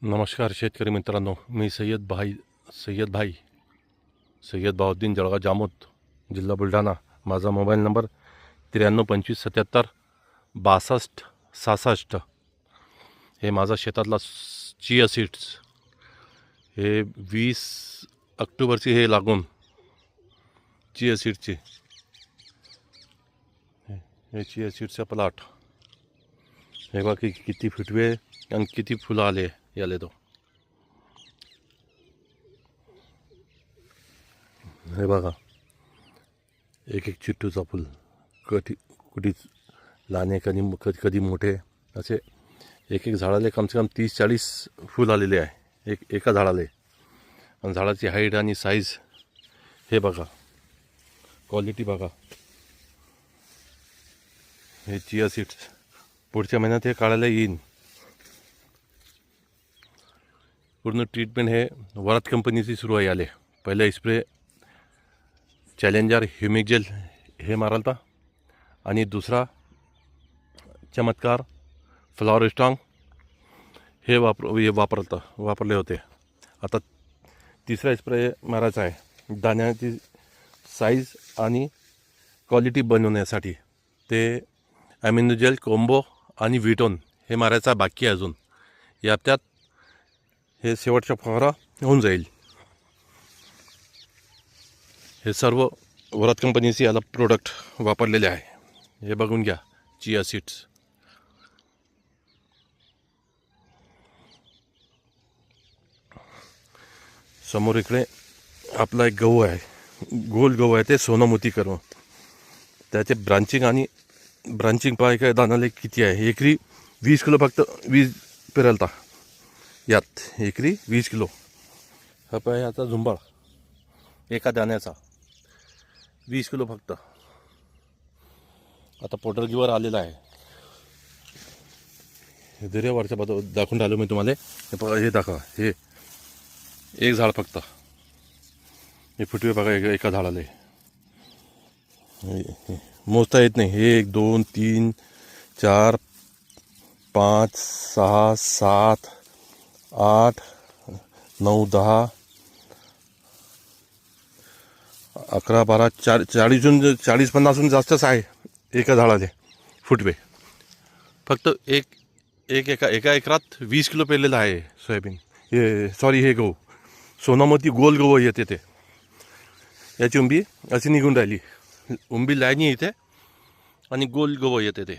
नमस्कार शेतकरी मित्रांनो, मी सय्यद बाहुद्दीन जळगाव जामोद जिल्हा बुलढाणा. माझा मोबाईल नंबर 9375776266. हे माझा शेतातला चिया सीड्स. हे 20 ऑक्टोबरची हे लागून चिया सीड्सची. हे चिया सीड्सचा प्लॉट. हे बघा किती फुटवे आणि किती फुलं आले याले. तो हे बघा, एक एक चिट्टूचा फुल, कुठे लहाने कधी मोठे, असे एक एक झाडाले कमसे कम 30-40 फुल आलेले आहे एका झाडाले. आणि झाडाची हाईट आणि साईज हे बघा, क्वालिटी बघा. हे चिया सीड्स पुढच्या महिन्यात हे काढायला येईन. पूर्ण ट्रीटमेंट हे वरात कंपनीची सुरू आहे. आले पहिला स्प्रे चॅलेंजर ह्युमिक जेल हे मारालता, आणि दुसरा चमत्कार फ्लॉवर स्ट्रॉंग हे वापरले होते. आता तिसरा स्प्रे मारायचा आहे दाण्याची साईज आणि क्वालिटी बनवण्यासाठी. ते ॲमिनो जेल कोंबो आणि विटोन हे मारायचा बाकी आहे अजून. या हप्त्यात हे शेवटचा फवारा होऊन जाईल. हे सर्व वरात कंपनीचे याला प्रोडक्ट वापरलेले आहे. हे बघून घ्या, चिया सीड्स. समोर इकडे आपला एक गहू आहे, गोल गहू आहे. ते सोनामोती करून त्याचे ब्रांचिंग पाय काय दानाले किती आहे. एकरी 20 किलो फक्त 20 पेरलता. यात एकरी 20 किलो. हा पाय आता झुंबाळ एका दाण्याचा 20 किलो फक्त. आता पोटरगीवर आलेला आहे. हे दर्यावरच्या बाजू दाखवून राहिलो मी तुम्हाला. हे बघा, हे दाखवा. हे एक झाड फक्त. हे फुटवे बघा एका झाडाला. मोजता येत नाही. हे 1 2 3 4 5 6 7 8 9 10 11 12 40-50 जास्तच आहे एका झाडाले फुटवे. फक्त एका एकरात 20 किलो पेरलेलं आहे सोयाबीन. हे गहू सोनामती गोल गहू येते. ते याची उंबी अशी निघून राहिली. उंबी लाईनी इथे आणि गोल गहू येते ते.